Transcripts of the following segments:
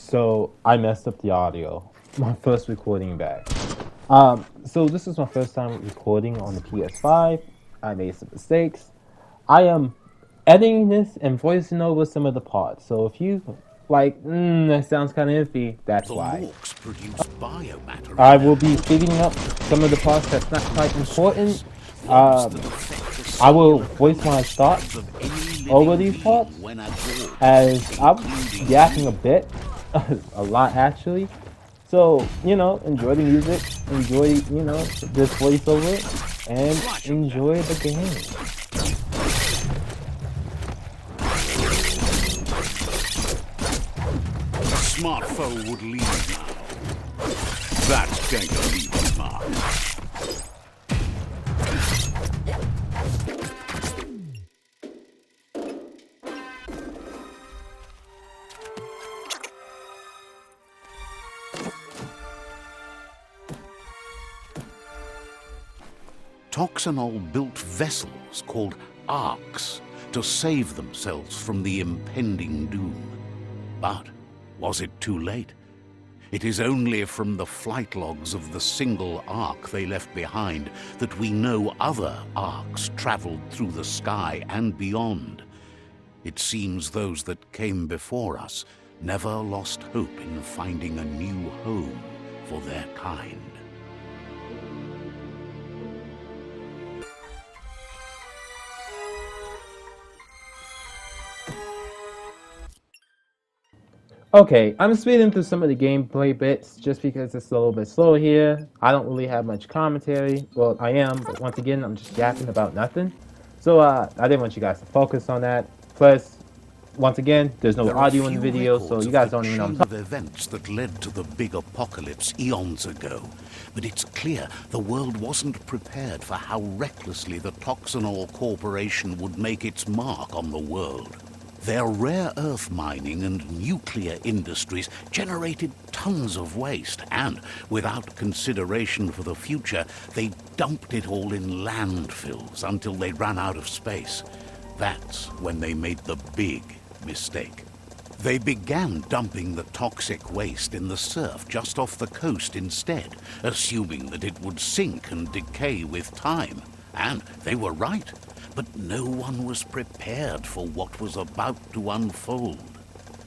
So I messed up the audio. My first recording back. So this is my first time recording on the PS5. I made some mistakes. I am editing this and voicing over some of the parts. So if you like, that sounds kind of iffy, that's The why. Lorks produce biomatter I in will their be laboratory. speeding up some of the parts that's not quite important. Stress, floods that Um, affect the I will cellular voice my chromosomes thoughts of any over living these being parts when absorbed, as I'm including yapping a you. bit, a lot actually. So, enjoy the music, enjoy, this voiceover, and Flash 'em enjoy the down. game. A smart foe would leave now. That's going to leave a mark. Toxanol built vessels called arks to save themselves from the impending doom. But was it too late? It is only from the flight logs of the single ark they left behind that we know other arks traveled through the sky and beyond. It seems those that came before us never lost hope in finding a new home for their kind. Okay, I'm speeding through some of the gameplay bits just because it's a little bit slow here. I don't really have much commentary. Well, I am, but once again, I'm just yapping about nothing. So, I didn't want you guys to focus on that. Plus, once again, there's no There are audio in the few video, so records you of the guys don't even know what I'm chain talking. of events that led to the big apocalypse eons ago, but it's clear the world wasn't prepared for how recklessly the Toxanol Corporation would make its mark on the world. Their rare earth mining and nuclear industries generated tons of waste, and without consideration for the future, they dumped it all in landfills until they ran out of space. That's when they made the big mistake. They began dumping the toxic waste in the surf just off the coast instead, assuming that it would sink and decay with time. And they were right. But no one was prepared for what was about to unfold.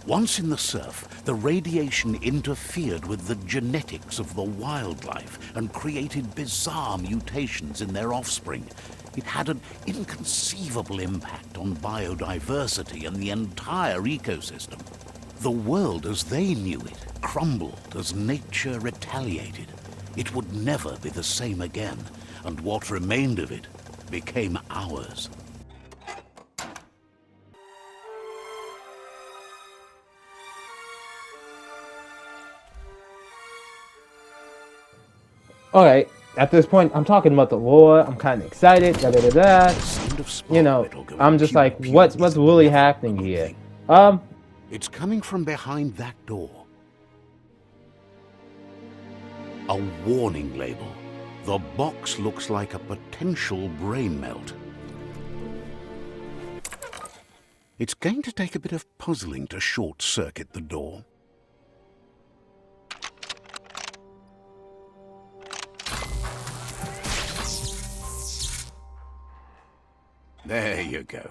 Once in the surf, the radiation interfered with the genetics of the wildlife and created bizarre mutations in their offspring. It had an inconceivable impact on biodiversity and the entire ecosystem. The world as they knew it crumbled as nature retaliated. It would never be the same again, and what remained of it became ours. Alright, at this point, I'm talking about the lore. I'm kind of excited. Da da da da. The sound of small metal going I'm just pew like, pew what's is really never happening a good here? thing. Um, It's coming from behind that door. A warning label. The box looks like a potential brain melt. It's going to take a bit of puzzling to short-circuit the door. There you go.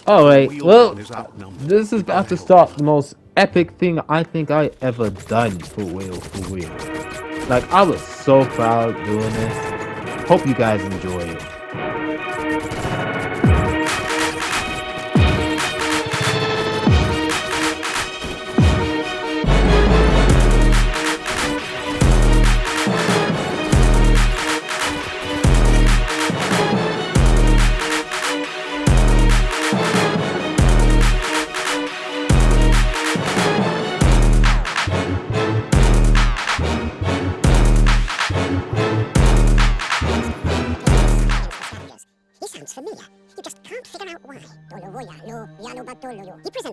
alright, well, Wheelman is outnumbered. this is We've got about to to help start the him out. most epic thing I think I ever done, for real, for real. Like, I was so proud doing this. Hope you guys enjoy it. He sounds familiar.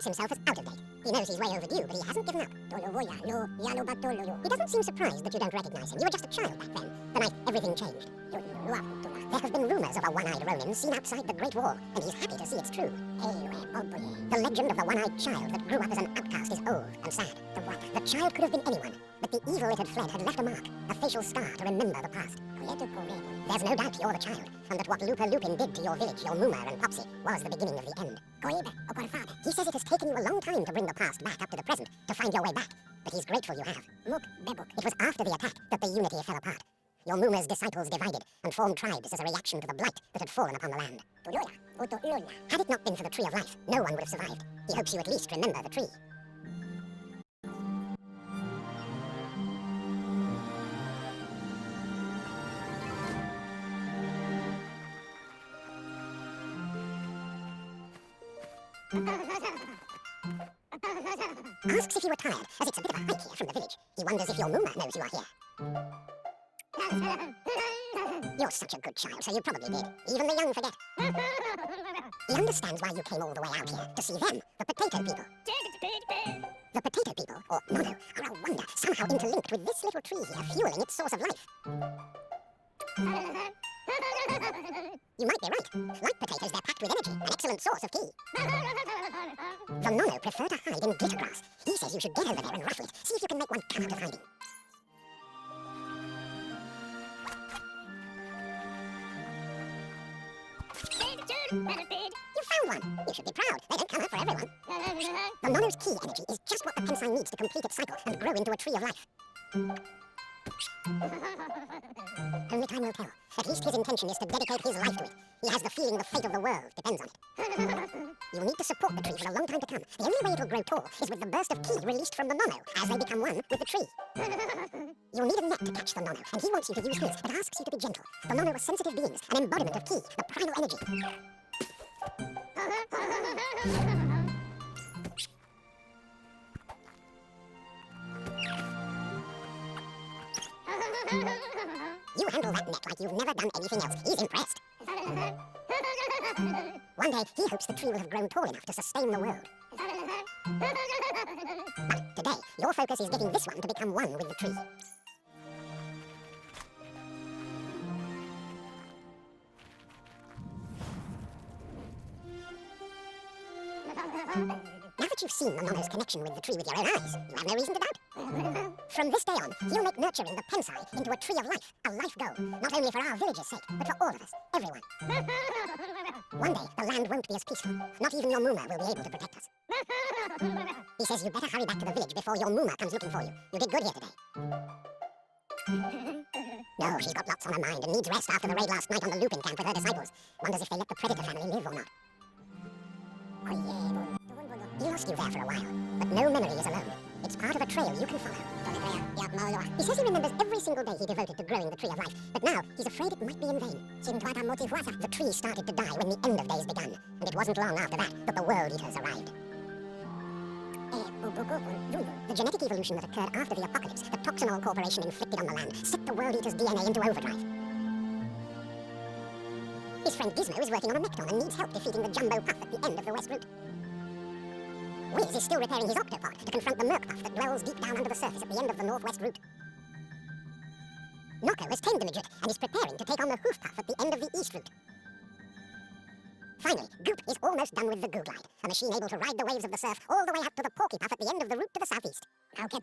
himself as out of date. He knows he's way overdue, but he hasn't given up. He doesn't seem surprised that you don't recognize him. You were just a child back then, the night everything changed. There have been rumors of a one-eyed Ronin seen outside the Great Wall, and he's happy to see it's true. The legend of the one-eyed child that grew up as an outcast is old and sad. The child could have been anyone, but the evil it had fled had left a mark, a facial scar to remember the past. There's no doubt you're the child, and that what Lupa Lupin did to your village, your Muma and Popsy, was the beginning of the end. He says it has taken you a long time to bring the past back up to the present, to find your way back, but he's grateful you have. It was after the attack that the unity fell apart. Your Muma's disciples divided and formed tribes as a reaction to the blight that had fallen upon the land. Had it not been for the Tree of Life, no one would have survived. He hopes you at least remember the tree. Asks if you were tired, as it's a bit of a hike here from the village. He wonders if your Muma knows you are here. You're such a good child, so you probably did. Even the young forget. He understands why you came all the way out here, to see them, the potato people. The potato people, or Nono, are a wonder, somehow interlinked with this little tree here, fueling its source of life. You might be right. Like potatoes, they're packed with energy, an excellent source of tea. The Nono prefer to hide in glitter grass. He says you should get over there and ruffle it. See if you can make one come out of hiding. You found one! You should be proud. They don't come out for everyone. The Nono's key energy is just what the Pensai needs to complete its cycle and grow into a tree of life. Only time will tell. At least his intention is to dedicate his life to it. He has the feeling the fate of the world depends on it. You'll need to support the tree for a long time to come. The only way it'll grow tall is with the burst of ki released from the Nono as they become one with the tree. You'll need a net to catch the Nono, and he wants you to use his, but asks you to be gentle. The Nono are sensitive beings, an embodiment of ki, the primal energy. You handle that net like you've never done anything else. He's impressed. One day, he hopes the tree will have grown tall enough to sustain the world. But today, your focus is getting this one to become one with the tree. Now that you've seen the Nono's connection with the tree with your own eyes, you have no reason to doubt. From this day on, he'll make nurturing the Pensai into a tree of life, a life goal, not only for our village's sake, but for all of us, everyone. One day, the land won't be as peaceful. Not even your Muma will be able to protect us. He says you better hurry back to the village before your Muma comes looking for you. You did good here today. No, she's got lots on her mind and needs rest after the raid last night on the Lupin camp with her disciples. Wonders if they let the Predator family live or not. He lost you there for a while, but no memory is alone. It's part of a trail you can follow. He says he remembers every single day he devoted to growing the Tree of Life, but now he's afraid it might be in vain. The tree started to die when the end of days began, and it wasn't long after that that the World Eaters arrived. The genetic evolution that occurred after the apocalypse that Toxinol Corporation inflicted on the land set the World Eater's DNA into overdrive. His friend Gizmo is working on a Mecton and needs help defeating the Jumbo Puff at the end of the West Route. Wiz is still repairing his Octopod to confront the Merc Puff that dwells deep down under the surface at the end of the Northwest Route. Nocco has tamed the Midget and is preparing to take on the Hoof Puff at the end of the East Route. Finally, Goop is almost done with the Googlide, a machine able to ride the waves of the surf all the way up to the Porky Puff at the end of the route to the southeast. Out of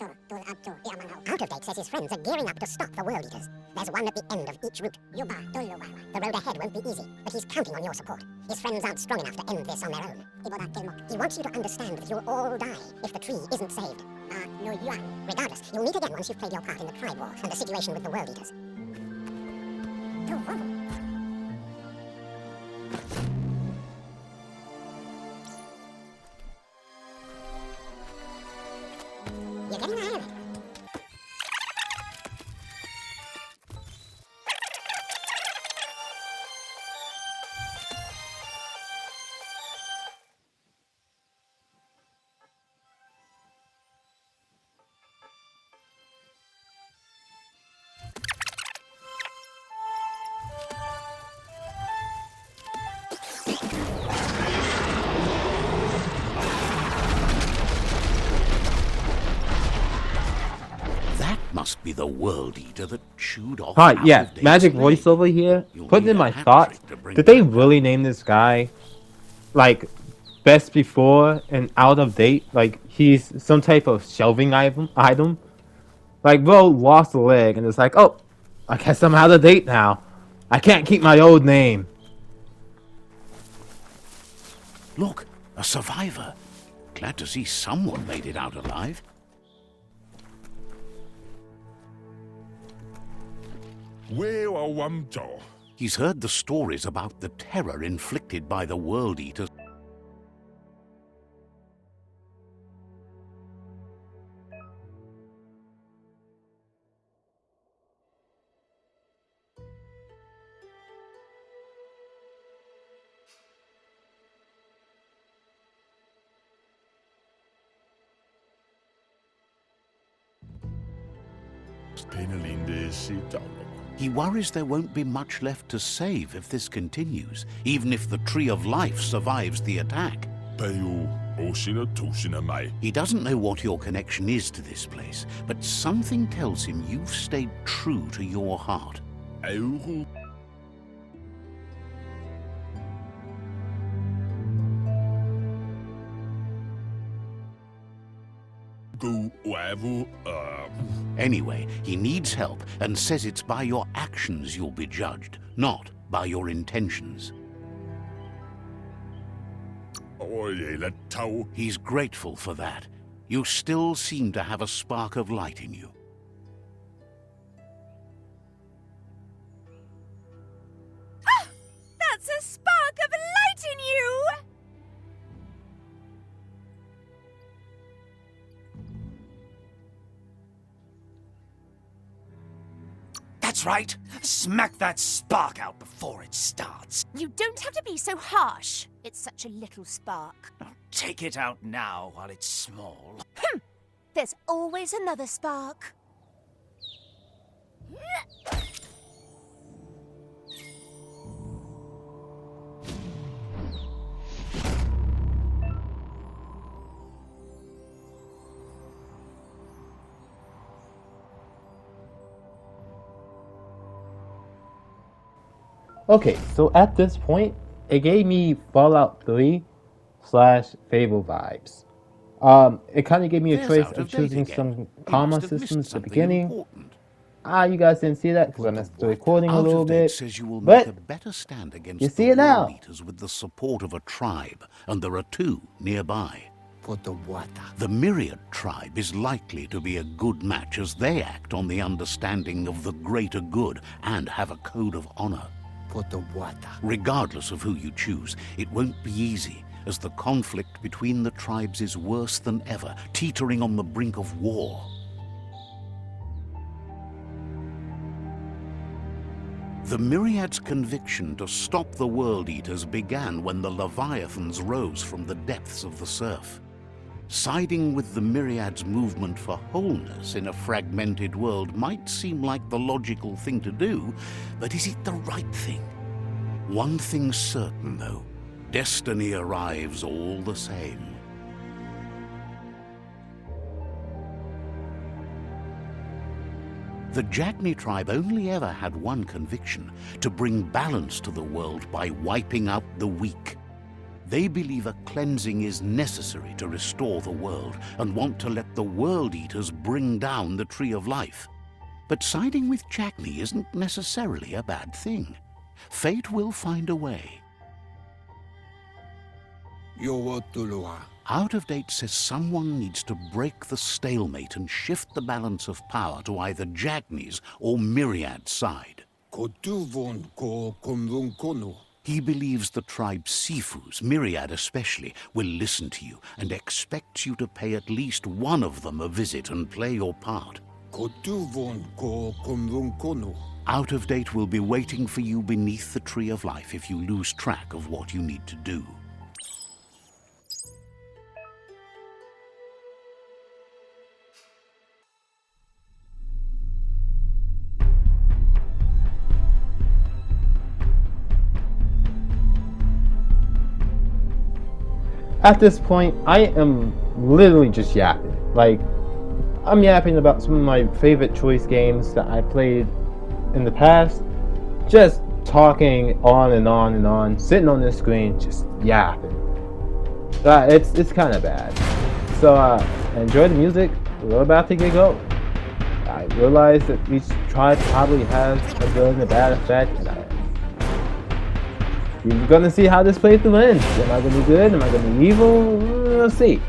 Date says his friends are gearing up to stop the World Eaters. There's one at the end of each route. The road ahead won't be easy, but he's counting on your support. His friends aren't strong enough to end this on their own. He wants you to understand that you'll all die if the tree isn't saved. Regardless, you'll meet again once you've played your part in the tribe war and the situation with the World Eaters. You're getting the hang of it. Must be the World Eater that chewed off Hi, half yeah, of Date's magic leg. voiceover here. You'll Putting need in a my hat thoughts. trick to bring Did they that really down. name this guy like best before and out of date? Like he's some type of shelving item? Like bro lost a leg and it's like, oh, I guess I'm out of date now. I can't keep my old name. Look, a survivor. Glad to see someone made it out alive. He's heard the stories about the terror inflicted by the World Eaters. He worries there won't be much left to save if this continues, even if the Tree of Life survives the attack. He doesn't know what your connection is to this place, but something tells him you've stayed true to your heart. Anyway, he needs help and says it's by your actions you'll be judged, not by your intentions. He's grateful for that. You still seem to have a spark of light in you. That's a spark of light in you! That's right. Smack that spark out before it starts. You don't have to be so harsh. It's such a little spark. Take it out now while it's small. There's always another spark. Okay, so at this point, it gave me Fallout 3 slash Fable vibes. It kind of gave me a There's choice out of of date choosing again. some You comma must have missed systems at the something beginning. important. You guys didn't see that because I missed the recording a Out little of date bit. says you will But make a better stand against you see the it now. World Eaters with the support of a tribe, and there are two nearby. The Myriad tribe is likely to be a good match as they act on the understanding of the greater good and have a code of honor. Regardless of who you choose, it won't be easy, as the conflict between the tribes is worse than ever, teetering on the brink of war. The Myriad's conviction to stop the World Eaters began when the Leviathans rose from the depths of the surf. Siding with the Myriad's movement for wholeness in a fragmented world might seem like the logical thing to do, but is it the right thing? One thing's certain, though. Destiny arrives all the same. The Jagni tribe only ever had one conviction: to bring balance to the world by wiping out the weak. They believe a cleansing is necessary to restore the world and want to let the World Eaters bring down the Tree of Life. But siding with Jagni isn't necessarily a bad thing. Fate will find a way. Out of Date says someone needs to break the stalemate and shift the balance of power to either Jagni's or Myriad's side. He believes the tribe Sifus, Myriad especially, will listen to you and expects you to pay at least one of them a visit and play your part. Out of Date will be waiting for you beneath the Tree of Life if you lose track of what you need to do. At this point, I am literally just yapping. Like, I'm yapping about some of my favorite choice games that I played in the past. Just talking on and on and on, sitting on this screen, just yapping. It's kind of bad. So enjoy the music. We're about to get going. I realize that each tribe probably has a good and a bad effect, and you're gonna see how this playthrough ends. Am I gonna be good? Am I gonna be evil? We'll see.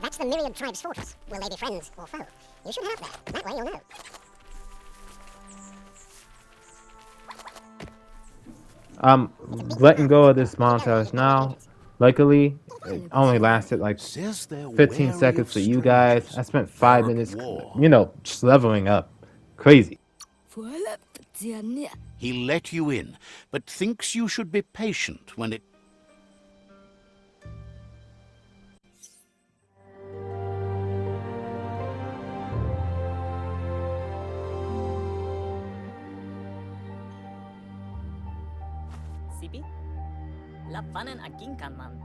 That's the Myriad Tribe's fortress. Will they be friends or foe? You should head up there. That way you'll know. I'm letting go of this montage now. Luckily, it only lasted like Says they're 15 wary seconds of for you guys. strangers. I spent They're 5 minutes, at war. just leveling up. Crazy. He'll let you in, but thinks you should be patient when it... Sipi? Lapanen aginkan man.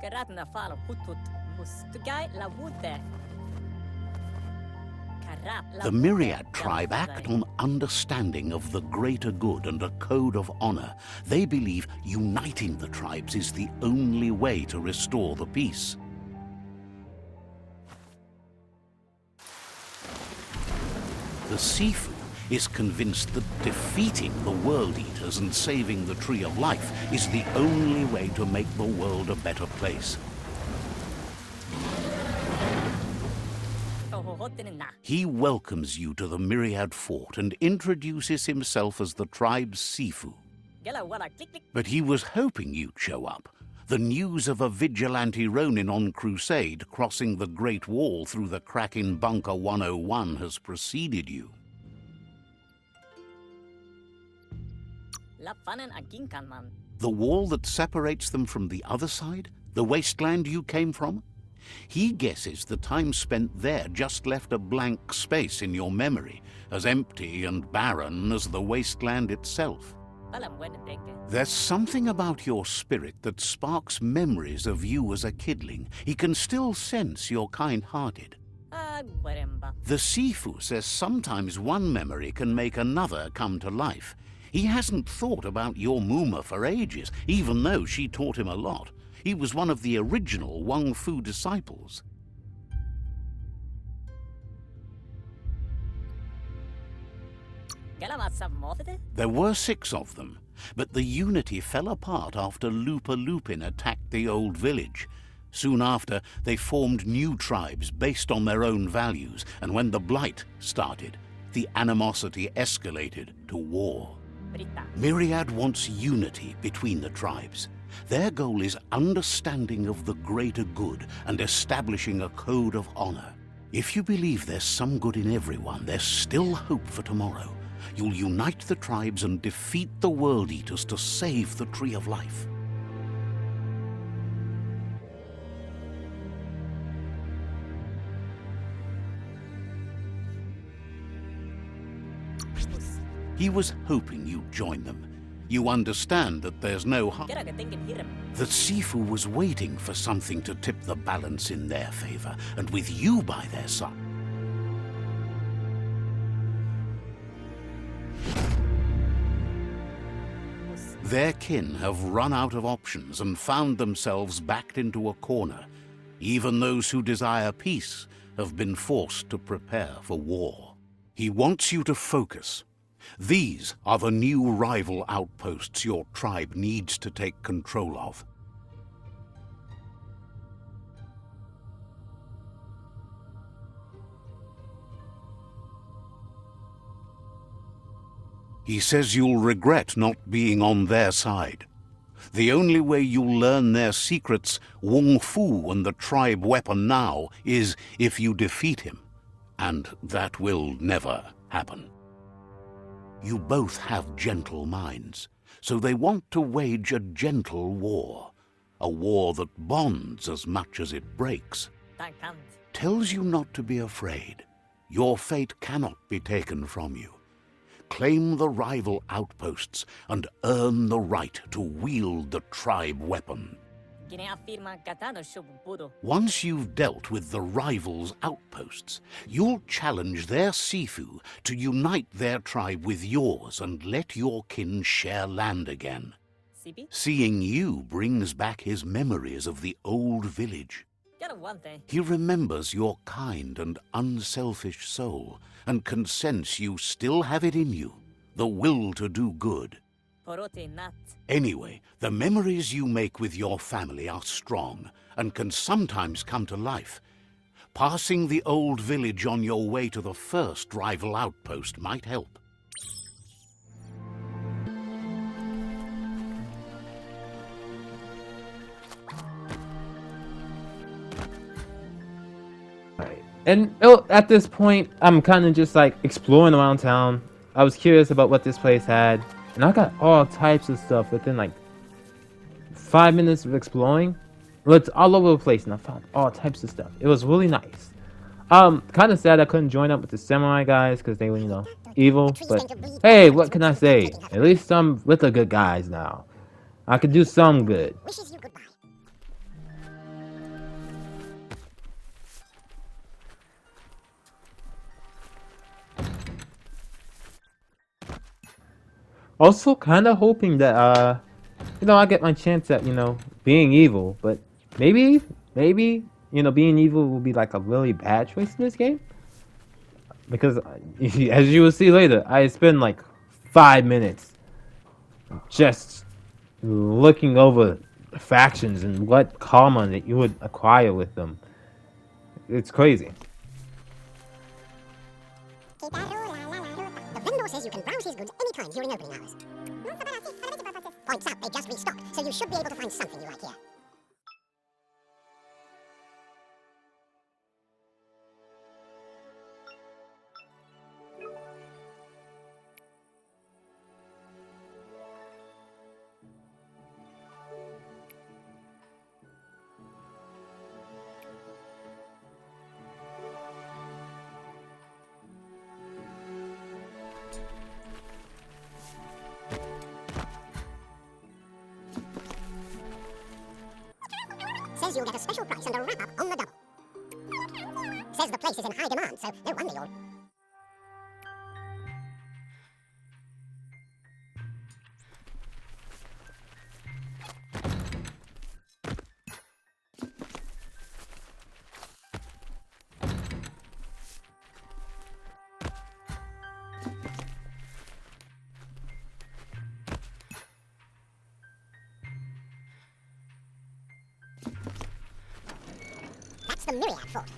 Kerat na falo hutut mustugai la wute. The Myriad tribe act on understanding of the greater good and a code of honor. They believe uniting the tribes is the only way to restore the peace. The Sifu is convinced that defeating the World Eaters and saving the Tree of Life is the only way to make the world a better place. He welcomes you to the Myriad Fort and introduces himself as the tribe's Sifu. But he was hoping you'd show up. The news of a vigilante Ronin on crusade crossing the Great Wall through the crack in Bunker 101 has preceded you. The wall that separates them from the other side? The wasteland you came from? He guesses the time spent there just left a blank space in your memory, as empty and barren as the wasteland itself. There's something about your spirit that sparks memories of you as a kidling. He can still sense you're kind-hearted. The Sifu says sometimes one memory can make another come to life. He hasn't thought about your Muma for ages, even though she taught him a lot. He was one of the original Wang Fu disciples. There were 6 of them, but the unity fell apart after Lupa Lupin attacked the old village. Soon after, they formed new tribes based on their own values, and when the Blight started, the animosity escalated to war. Myriad wants unity between the tribes. Their goal is understanding of the greater good and establishing a code of honor. If you believe there's some good in everyone, there's still hope for tomorrow. You'll unite the tribes and defeat the World Eaters to save the Tree of Life. He was hoping you'd join them. You understand that there's no harm. The Sifu was waiting for something to tip the balance in their favor, and with you by their side. Their kin have run out of options and found themselves backed into a corner. Even those who desire peace have been forced to prepare for war. He wants you to focus. These are the new rival outposts your tribe needs to take control of. He says you'll regret not being on their side. The only way you'll learn their secrets, Wung Fu and the tribe weapon now, is if you defeat him. And that will never happen. You both have gentle minds, so they want to wage a gentle war. A war that bonds as much as it breaks. Tells you not to be afraid. Your fate cannot be taken from you. Claim the rival outposts and earn the right to wield the tribe weapon. Once you've dealt with the rivals' outposts, you'll challenge their Sifu to unite their tribe with yours and let your kin share land again. Seeing you brings back his memories of the old village. He remembers your kind and unselfish soul and can sense you still have it in you, the will to do good. Anyway, the memories you make with your family are strong and can sometimes come to life. Passing the old village on your way to the first rival outpost might help. And at this point, I'm kind of just like exploring around town. I was curious about what this place had, and I got all types of stuff within like 5 minutes of exploring. It's all over the place, and I found all types of stuff. It was really nice. Kind of sad I couldn't join up with the samurai guys because they were, you know, evil. But hey, what can I say? At least I'm with the good guys now. I could do some good. Wishes you goodbye. Also, kind of hoping that I get my chance at being evil, but maybe being evil will be like a really bad choice in this game because as you will see later, I spend like 5 minutes just looking over factions and what common that you would acquire with them. It's crazy. The vendor says you can browse his goods anytime during opening hours. Points out they just restocked, so you should be able to find something you like here. Says you'll get a special price and a wrap-up on the double. Says the place is in high demand, so no wonder you're... That's the Myriad Fort.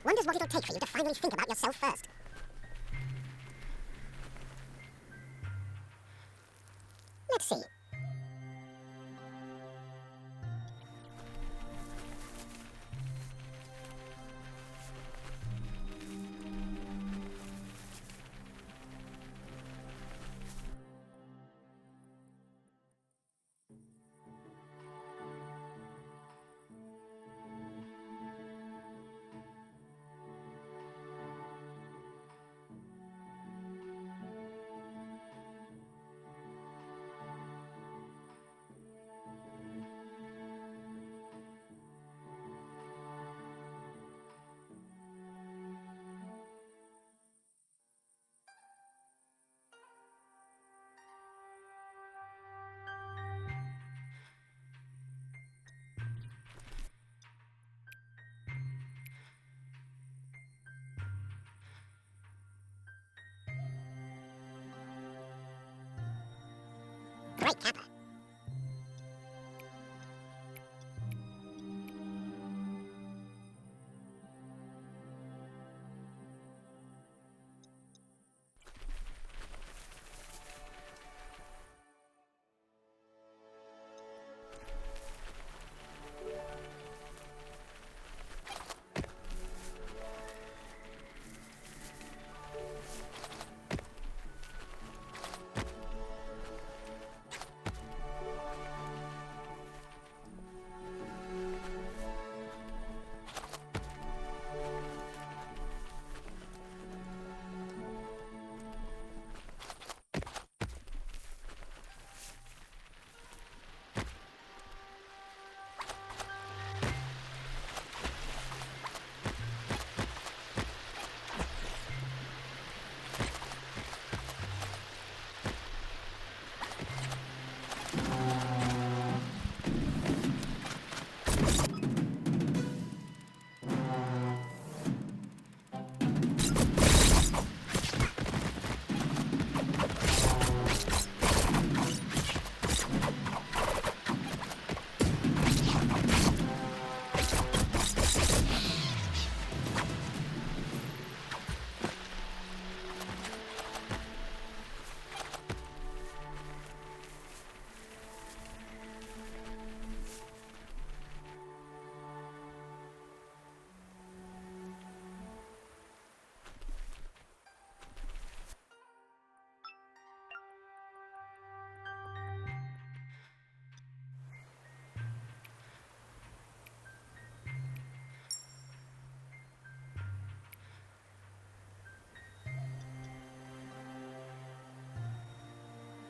Wonders what it'll take for you to finally think about yourself first. Let's see. Great